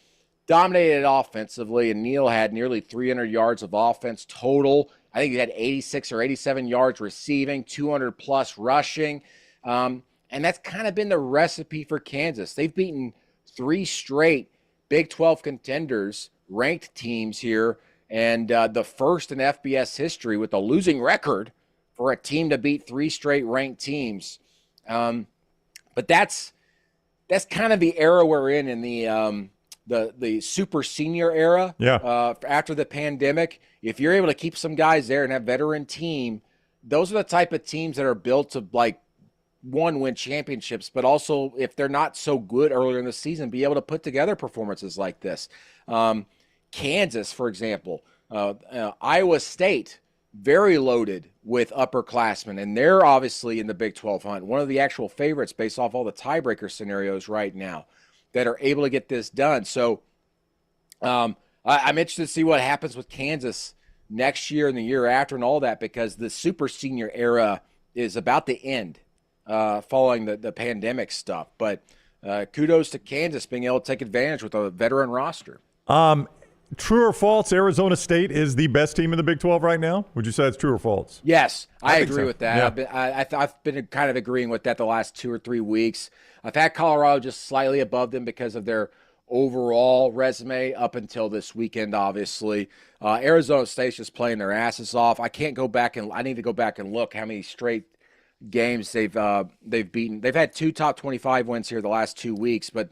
dominated offensively, and Neal had nearly 300 yards of offense total. I think he had 86 or 87 yards receiving, 200-plus rushing. And that's kind of been the recipe for Kansas. They've beaten 3 straight Big 12 contenders, ranked teams here, and the first in FBS history with a losing record for a team to beat 3 straight ranked teams. But that's kind of the era we're in the super senior era. Yeah. After the pandemic. If you're able to keep some guys there and have veteran team, those are the type of teams that are built to, like, one, win championships, but also, if they're not so good earlier in the season, be able to put together performances like this. Kansas, for example, Iowa State, very loaded with upperclassmen, and they're obviously in the Big 12 hunt. One of the actual favorites based off all the tiebreaker scenarios right now that are able to get this done. So I'm interested to see what happens with Kansas next year and the year after and all that, because the super senior era is about to end following the pandemic stuff. But kudos to Kansas being able to take advantage with a veteran roster. True or false, Arizona State is the best team in the Big 12 right now? Would you say it's true or false? Yes, I agree so. with that. Yeah. I've been kind of agreeing with that the last 2 or 3 weeks. I've had Colorado just slightly above them because of their overall resume up until this weekend, obviously. Arizona State's just playing their asses off. I need to go back and look how many straight games they've beaten. They've had 2 top 25 wins here the last 2 weeks, but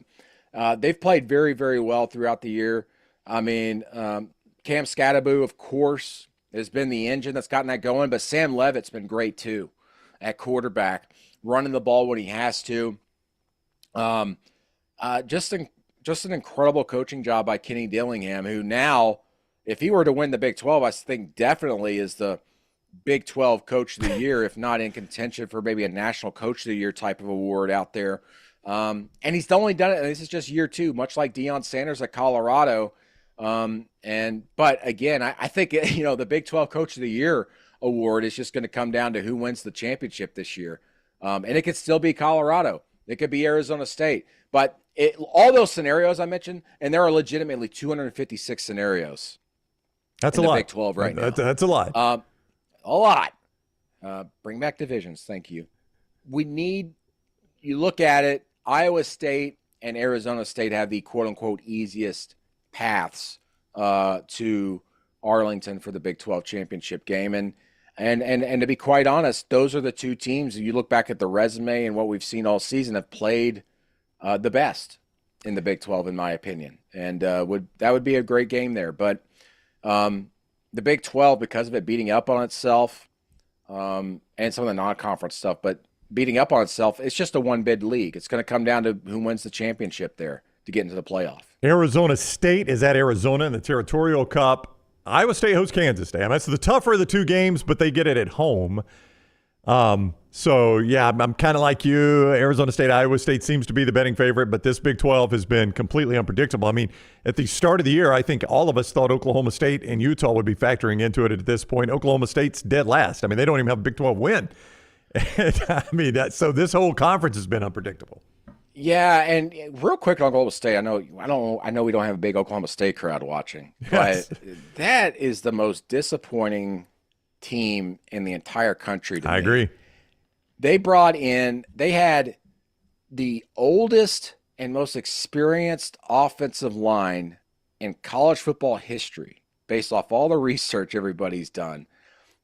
they've played very, very well throughout the year. I mean, Cam Scatterbo, of course, has been the engine that's gotten that going, but Sam Levitt's been great too at quarterback, running the ball when he has to. Just an incredible coaching job by Kenny Dillingham, who now, if he were to win the Big 12, I think definitely is the Big 12 Coach of the Year, if not in contention for maybe a National Coach of the Year type of award out there. And he's only done it, and this is just year 2, much like Deion Sanders at Colorado. But again, I think, the Big 12 Coach of the Year award is just going to come down to who wins the championship this year. And it could still be Colorado. It could be Arizona State. But all those scenarios I mentioned, and there are legitimately 256 scenarios. That's in a the lot. Big 12 right now. That's a lot. A lot. Bring back divisions. Thank you. You look at it, Iowa State and Arizona State have the quote-unquote easiest paths to Arlington for the Big 12 championship game. And to be quite honest, those are the 2 teams, if you look back at the resume and what we've seen all season, have played the best in the Big 12, in my opinion. And that would be a great game there. But the Big 12, because of it beating up on itself and some of the non-conference stuff, but beating up on itself, it's just a one-bid league. It's going to come down to who wins the championship there to get into the playoff. Arizona State is at Arizona in the Territorial Cup. Iowa State hosts Kansas State. I mean, that's the tougher of the two games, but they get it at home. So, yeah, I'm kind of like you. Arizona State, Iowa State seems to be the betting favorite, but this Big 12 has been completely unpredictable. I mean, at the start of the year, I think all of us thought Oklahoma State and Utah would be factoring into it at this point. Oklahoma State's dead last. I mean, they don't even have a Big 12 win. I mean, so this whole conference has been unpredictable. Yeah, and real quick on Oklahoma State, I know we don't have a big Oklahoma State crowd watching, but that is the most disappointing team in the entire country to me. I agree. They had the oldest and most experienced offensive line in college football history, based off all the research everybody's done,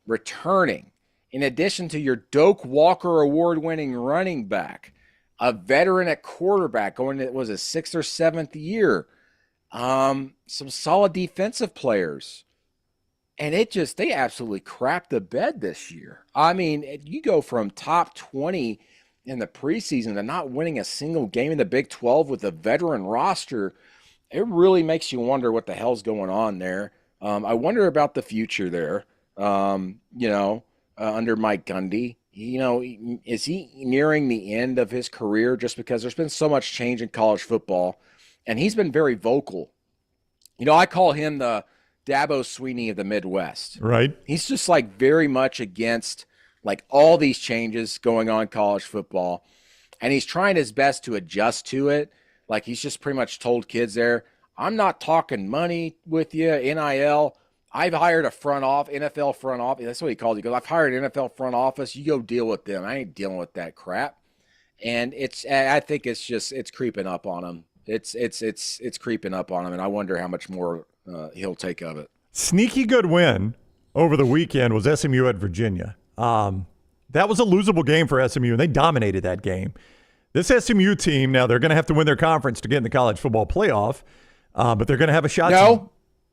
returning, in addition to your Doak Walker award-winning running back, a veteran at quarterback going to, was his 6th or 7th year, some solid defensive players. And they absolutely crapped the bed this year. I mean, you go from top 20 in the preseason to not winning a single game in the Big 12 with a veteran roster. It really makes you wonder what the hell's going on there. I wonder about the future there, under Mike Gundy. Is he nearing the end of his career just because there's been so much change in college football? And he's been very vocal. I call him the Dabo Sweeney of the Midwest. Right. He's just like very much against like all these changes going on in college football. And he's trying his best to adjust to it. Like he's just pretty much told kids there, I'm not talking money with you, NIL. I've hired a NFL front office. That's what he calls it. He goes, I've hired an NFL front office. You go deal with them. I ain't dealing with that crap. And I think it's creeping up on him. It's creeping up on him. And I wonder how much more he'll take of it. Sneaky good win over the weekend was SMU at Virginia. That was a losable game for SMU, and they dominated that game. This SMU team, now they're going to have to win their conference to get in the college football playoff, but they're going to have a shot.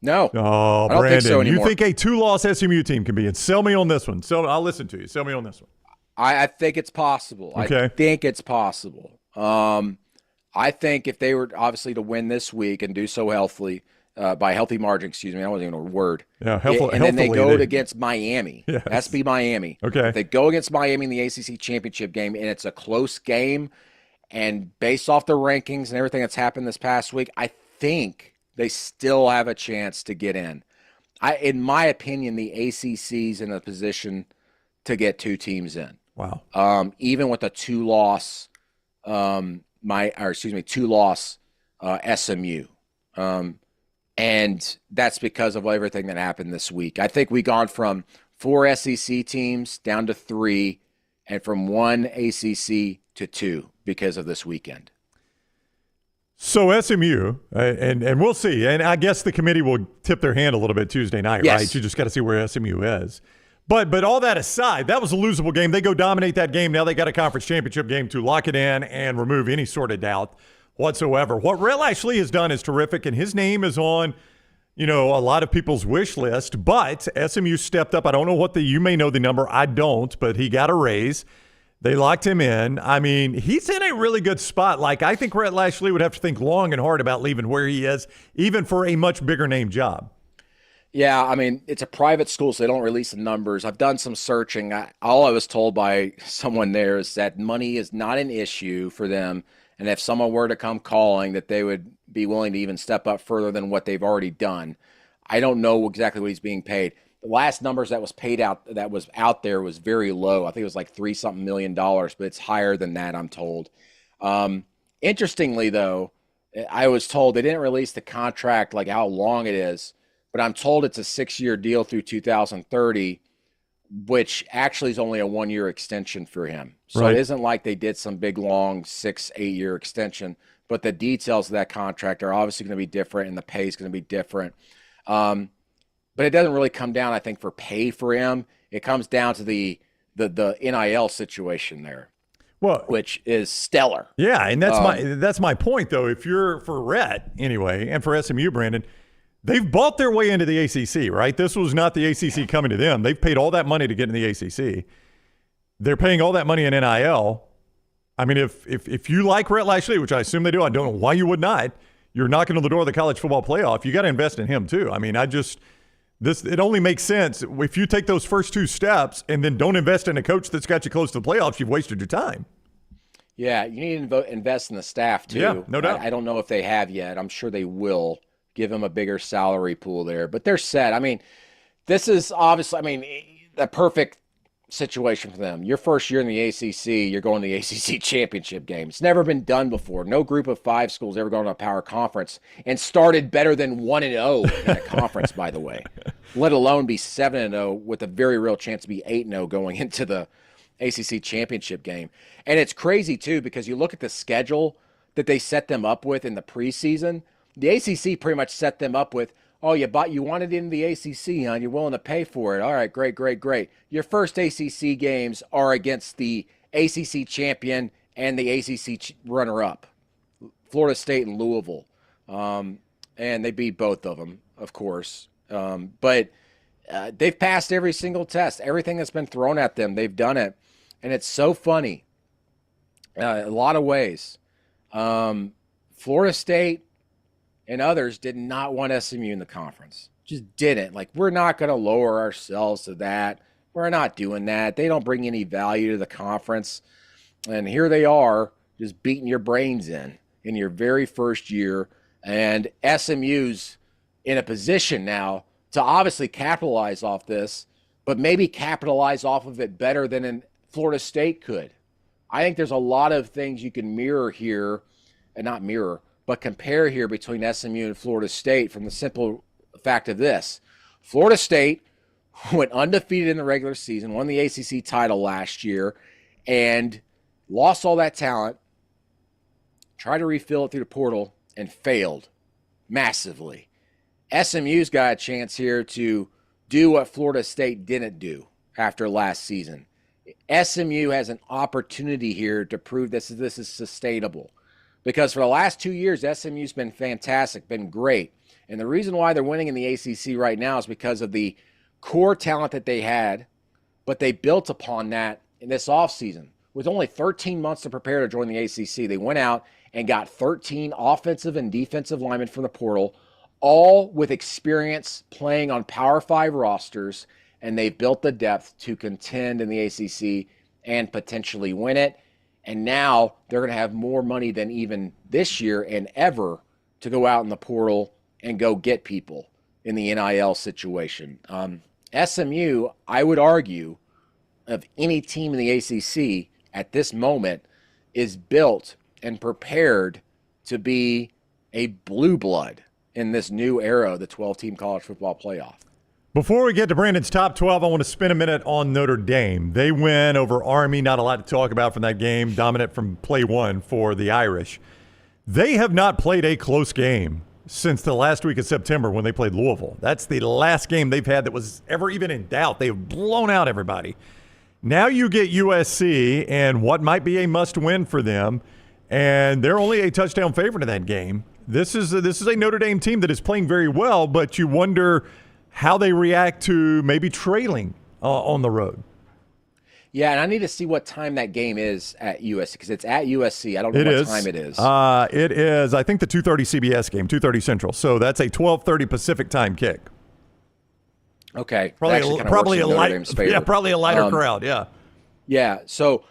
No. Oh, I don't Brandon, think so anymore. You think a 2-loss SMU team can be in? Sell me on this one. I'll listen to you. Sell me on this one. I think it's possible. Okay. I think it's possible. I think if they were obviously to win this week and do so healthily, by healthy margin, excuse me, I wasn't even a word. Yeah, and then they go against Miami. Yes. It has to be Miami. Okay. If they go against Miami in the ACC championship game and it's a close game, and based off the rankings and everything that's happened this past week, I think they still have a chance to get in. In my opinion, the ACC's in a position to get 2 teams in. Wow. Even with a 2-loss, 2-loss SMU. And that's because of everything that happened this week. I think we gone from 4 SEC teams down to 3, and from 1 ACC to 2 because of this weekend. So SMU, and we'll see. And I guess the committee will tip their hand a little bit Tuesday night, yes. Right? You just got to see where SMU is. But all that aside, that was a losable game. They go dominate that game. Now they got a conference championship game to lock it in and remove any sort of doubt whatsoever. What Rhett Ashley has done is terrific, and his name is on, a lot of people's wish list. But SMU stepped up. I don't know you may know the number. I don't, but he got a raise. They locked him in. I mean, he's in a really good spot. Like, I think Rhett Ashley would have to think long and hard about leaving where he is, even for a much bigger name job. Yeah, I mean, it's a private school, so they don't release the numbers. I've done some searching. All I was told by someone there is that money is not an issue for them. And if someone were to come calling, that they would be willing to even step up further than what they've already done. I don't know exactly what he's being paid. The last numbers that was paid out, that was out there, was very low. I think it was like $3-something million, but it's higher than that, I'm told. Interestingly, though, I was told they didn't release the contract, like how long it is, but I'm told it's a 6-year deal through 2030, which actually is only a 1-year extension for him. So Right. It isn't like they did some big, long 6-8 year extension, but the details of that contract are obviously going to be different, and the pay is going to be different. But it doesn't really come down, I think, for pay for him. It comes down to the NIL situation there. Well, which is stellar. Yeah, and that's my point, though. If you're for Rhett, anyway, and for SMU, Brandon, they've bought their way into the ACC, right? This was not the ACC coming to them. They've paid all that money to get in the ACC. They're paying all that money in NIL. I mean, if you like Rhett Lashley, which I assume they do, I don't know why you would not. You're knocking on the door of the college football playoff. You got to invest in him too. I mean, it only makes sense if you take those first two steps and then don't invest in a coach that's got you close to the playoffs. You've wasted your time. Yeah, you need to invest in the staff too. Yeah, no doubt. I don't know if they have yet. I'm sure they will give him a bigger salary pool there, but they're set. I mean, this is obviously, the perfect situation for them. Your first year in the ACC, you're going to the ACC championship game. It's never been done before. No group of 5 schools ever gone to a power conference and started better than 1-0 in a conference, by the way, let alone be 7-0 with a very real chance to be 8-0 going into the ACC championship game. And it's crazy too, because you look at the schedule that they set them up with in the preseason. The ACC pretty much set them up with, oh, you wanted in the ACC, huh? You're willing to pay for it. All right, great. Your first ACC games are against the ACC champion and the ACC runner-up, Florida State and Louisville. And they beat both of them, of course. But they've passed every single test. Everything that's been thrown at them, they've done it. And it's so funny in a lot of ways. Florida State and others did not want SMU in the conference. Just didn't. Like, we're not going to lower ourselves to that. We're not doing that. They don't bring any value to the conference. And here they are, just beating your brains in your very first year. And SMU's in a position now to obviously capitalize off this, but maybe capitalize off of it better than Florida State could. I think there's a lot of things you can mirror here, and not mirror, but compare here between SMU and Florida State from the simple fact of this. Florida State went undefeated in the regular season, won the ACC title last year, and lost all that talent, tried to refill it through the portal, and failed massively. SMU's got a chance here to do what Florida State didn't do after last season. SMU has an opportunity here to prove this is sustainable. Because for the last 2 years, SMU's been fantastic, been great. And the reason why they're winning in the ACC right now is because of the core talent that they had, but they built upon that in this offseason. With only 13 months to prepare to join the ACC, they went out and got 13 offensive and defensive linemen from the portal, all with experience playing on Power 5 rosters, and they built the depth to contend in the ACC and potentially win it. And now they're going to have more money than even this year and ever to go out in the portal and go get people in the NIL situation. SMU, I would argue, of any team in the ACC at this moment, is built and prepared to be a blue blood in this new era of the 12-team college football playoff. Before we get to Brandon's top 12, I want to spend a minute on Notre Dame. They win over Army. Not a lot to talk about from that game. Dominant from play one for the Irish. They have not played a close game since the last week of September when they played Louisville. That's the last game they've had that was ever even in doubt. They've blown out everybody. Now you get USC and what might be a must-win for them, and they're only a touchdown favorite in that game. This is a Notre Dame team that is playing very well, but you wonder how they react to maybe trailing on the road. Yeah, and I need to see what time that game is at USC, because it's at USC. I don't know what time it is. It is, I think, the 2:30 CBS game, 2:30 Central. So that's a 12:30 Pacific time kick. Okay. Probably a lighter crowd, yeah. Yeah, so,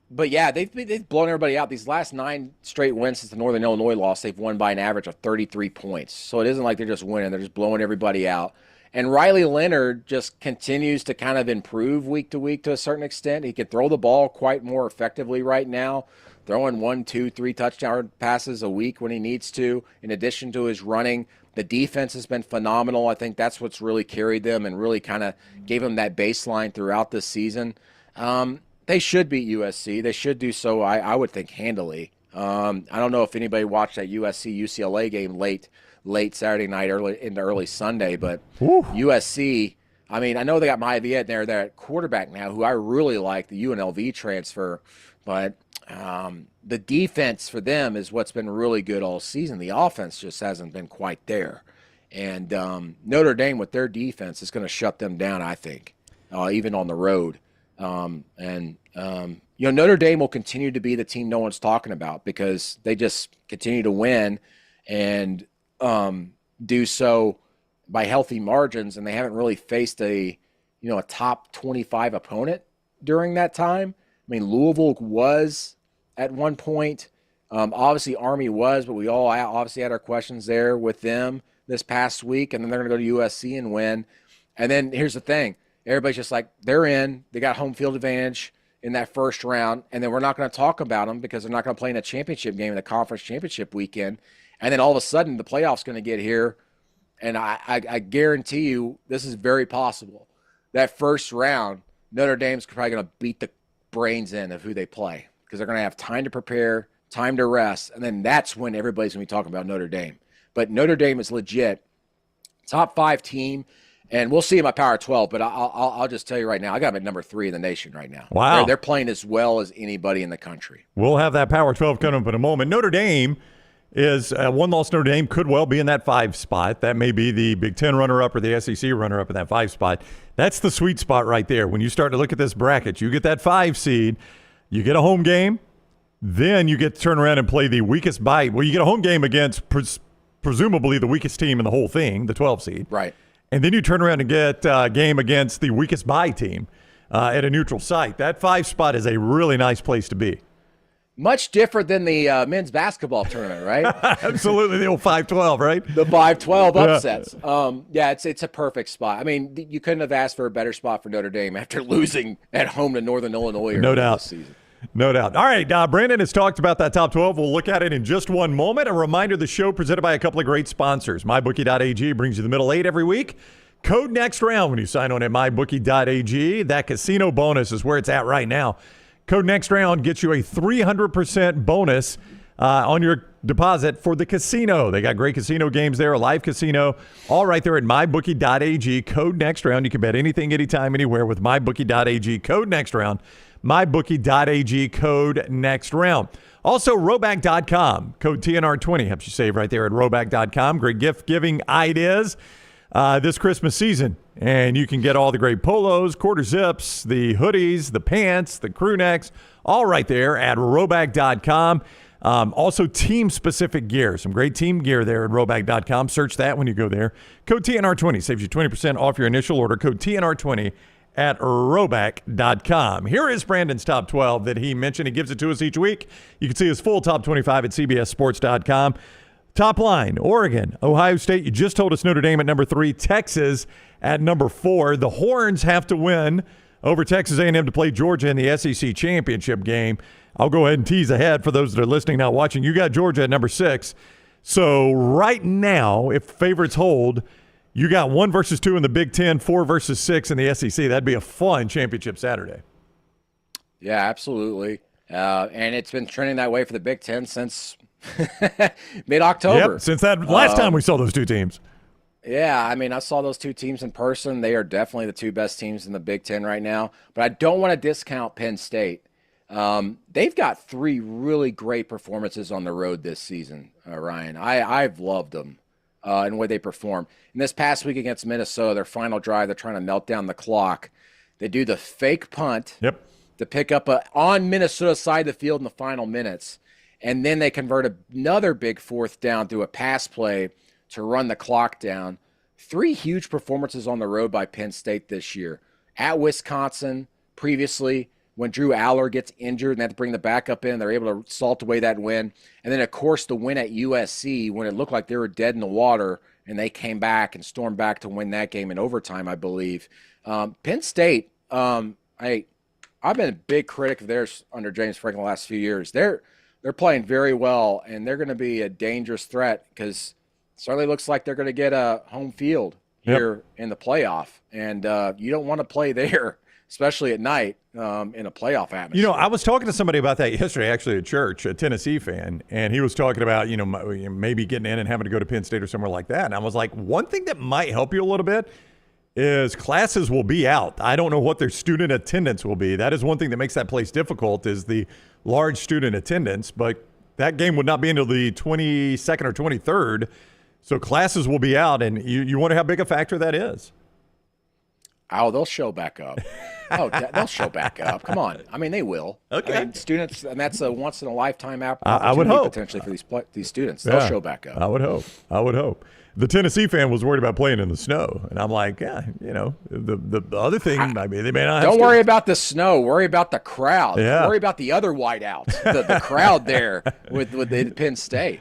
but yeah, they've blown everybody out. These last 9 straight wins since the Northern Illinois loss, they've won by an average of 33 points. So it isn't like they're just winning. They're just blowing everybody out. And Riley Leonard just continues to kind of improve week to week to a certain extent. He can throw the ball quite more effectively right now, throwing 1, 2, 3 touchdown passes a week when he needs to, in addition to his running. The defense has been phenomenal. I think that's what's really carried them and really kind of gave them that baseline throughout this season. They should beat USC. They should do so, I would think, handily. I don't know if anybody watched that USC-UCLA game late Saturday night, early Sunday, but USC I mean, I know they got Maivia in there, they're at quarterback now, who I really like, the UNLV transfer, but the defense for them is what's been really good all season. The offense just hasn't been quite there. And Notre Dame with their defense is going to shut them down, I think, even on the road. Notre Dame will continue to be the team no one's talking about because they just continue to win and do so by healthy margins, and they haven't really faced a top 25 opponent during that time. I mean, Louisville was at one point. Obviously, Army was, but we all obviously had our questions there with them this past week, and then they're going to go to USC and win. And then here's the thing. Everybody's just like, they're in. They got home field advantage in that first round, and then we're not going to talk about them because they're not going to play in a championship game in the conference championship weekend. And then all of a sudden, the playoff's going to get here, and I guarantee you this is very possible. That first round, Notre Dame's probably going to beat the brains in of who they play because they're going to have time to prepare, time to rest, and then that's when everybody's going to be talking about Notre Dame. But Notre Dame is legit top 5 team, and we'll see in my Power 12, but I'll just tell you right now, I got them at number 3 in the nation right now. Wow. They're playing as well as anybody in the country. We'll have that Power 12 coming up in a moment. Notre Dame is one loss. Notre Dame could well be in that 5 spot. That may be the Big Ten runner-up or the SEC runner-up in that 5 spot. That's the sweet spot right there. When you start to look at this bracket, you get that 5 seed, you get a home game, then you get to turn around and play the weakest bye. Well, you get a home game against presumably the weakest team in the whole thing, the 12 seed. Right. And then you turn around and get a game against the weakest bye team at a neutral site. That 5 spot is a really nice place to be. Much different than the men's basketball tournament, right? Absolutely, the old 5-12, right? The 5-12 upsets. Yeah, it's a perfect spot. I mean, you couldn't have asked for a better spot for Notre Dame after losing at home to Northern Illinois. No doubt. This season. No doubt. All right, Brandon has talked about that top 12. We'll look at it in just one moment. A reminder, the show presented by a couple of great sponsors. MyBookie.ag brings you the middle 8 every week. Code next round when you sign on at MyBookie.ag. That casino bonus is where it's at right now. Code next round gets you a 300% bonus on your deposit for the casino. They got great casino games there, a live casino, all right there at MyBookie.ag. Code next round. You can bet anything, anytime, anywhere with MyBookie.ag. Code next round. MyBookie.ag, code next round. Also, Roback.com. Code TNR20 helps you save right there at Roback.com. Great gift-giving ideas this Christmas season. And you can get all the great polos, quarter zips, the hoodies, the pants, the crew necks, all right there at Roback.com. Also, team-specific gear. Some great team gear there at Roback.com. Search that when you go there. Code TNR20 saves you 20% off your initial order. Code TNR20 at Roback.com. Here is Brandon's top 12 that he mentioned. He gives it to us each week. You can see his full top 25 at CBSSports.com. Top line, Oregon, Ohio State. You just told us Notre Dame at number 3, Texas at number 4. The Horns have to win over Texas A&M to play Georgia in the SEC championship game. I'll go ahead and tease ahead for those that are listening, not watching. You got Georgia at number 6. So right now, if favorites hold, you got 1 versus 2 in the Big Ten, 4 versus 6 in the SEC. That'd be a fun championship Saturday. Yeah, absolutely. And it's been trending that way for the Big Ten since mid-October. Yep, since that last time we saw those 2 teams. Yeah, I mean, I saw those 2 teams in person. They are definitely the 2 best teams in the Big Ten right now. But I don't want to discount Penn State. They've got 3 really great performances on the road this season, Ryan. I've loved them. And the way they perform. And this past week against Minnesota, their final drive, they're trying to melt down the clock. They do the fake punt to pick up on Minnesota's side of the field in the final minutes. And then they convert another big 4th down through a pass play to run the clock down. 3 huge performances on the road by Penn State this year. At Wisconsin, previously, when Drew Aller gets injured and they have to bring the backup in, they're able to salt away that win. And then, of course, the win at USC when it looked like they were dead in the water, and they came back and stormed back to win that game in overtime, I believe. Penn State, I've been a big critic of theirs under James Franklin the last few years. They're playing very well, and they're going to be a dangerous threat because it certainly looks like they're going to get a home field here in the playoff. And you don't want to play there, especially at night in a playoff atmosphere. You know, I was talking to somebody about that yesterday, actually, at church, a Tennessee fan, and he was talking about, maybe getting in and having to go to Penn State or somewhere like that. And I was like, one thing that might help you a little bit is classes will be out. I don't know what their student attendance will be. That is one thing that makes that place difficult is the large student attendance, but that game would not be until the 22nd or 23rd. So classes will be out, and you wonder how big a factor that is. Oh, they'll show back up. They'll show back up. Come on. I mean, they will. Okay. I mean, students, and that's a once-in-a-lifetime opportunity I would hope. potentially for these students. They'll show back up. I would hope. The Tennessee fan was worried about playing in the snow, and I'm like, yeah, the other thing, I mean, they may not have Don't worry about the snow. Worry about the crowd. Yeah. Worry about the other whiteouts, the crowd there with the Penn State.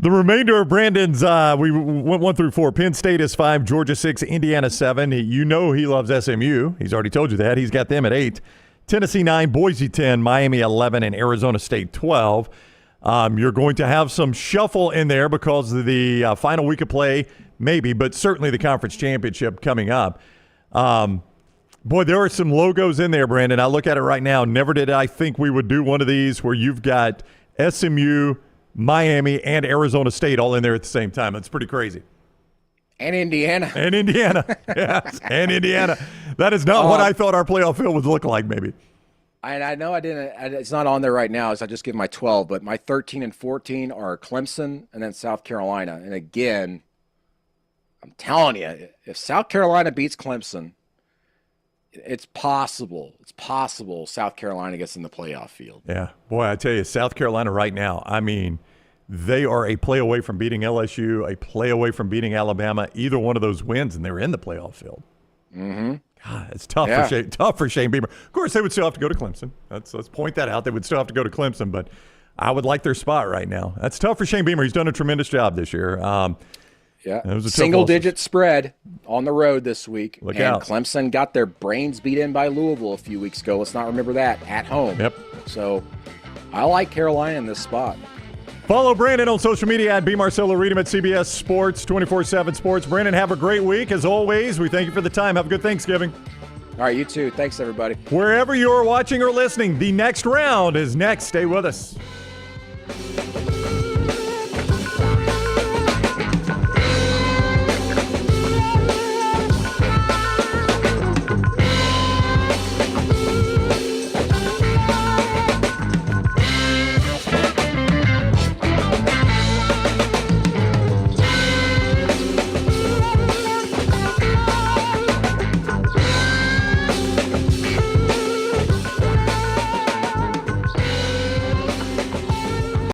The remainder of Brandon's, we went 1 through 4. Penn State is 5, Georgia 6, Indiana 7. You know he loves SMU. He's already told you that. He's got them at 8. Tennessee 9, Boise 10, Miami 11, and Arizona State 12. You're going to have some shuffle in there because of the final week of play, maybe, but certainly the conference championship coming up. Boy, there are some logos in there, Brandon. I look at it right now. Never did I think we would do one of these where you've got SMU, Miami, and Arizona State all in there at the same time. That's pretty crazy. And Indiana. Yes, and Indiana. That is not what I thought our playoff field would look like, maybe. I know I didn't. It's not on there right now, as I just give my 12. But my 13 and 14 are Clemson and then South Carolina. And again, I'm telling you, if South Carolina beats Clemson, it's possible. It's possible South Carolina gets in the playoff field. Yeah, boy, I tell you, South Carolina right now. I mean, they are a play away from beating LSU, a play away from beating Alabama. Either one of those wins, and they're in the playoff field. Mm-hmm. God, it's tough for Shane Beamer. Of course, they would still have to go to Clemson. Let's point that out. They would still have to go to Clemson, but I would like their spot right now. That's tough for Shane Beamer. He's done a tremendous job this year. Yeah, single-digit spread on the road this week. Look out. Clemson got their brains beat in by Louisville a few weeks ago. Let's not remember that, at home. Yep. So I like Carolina in this spot. Follow Brandon on social media at B. Marcello. Read him at CBS Sports, 24/7 Sports. Brandon, have a great week. As always, we thank you for the time. Have a good Thanksgiving. All right, you too. Thanks, everybody. Wherever you're watching or listening, the next round is next. Stay with us.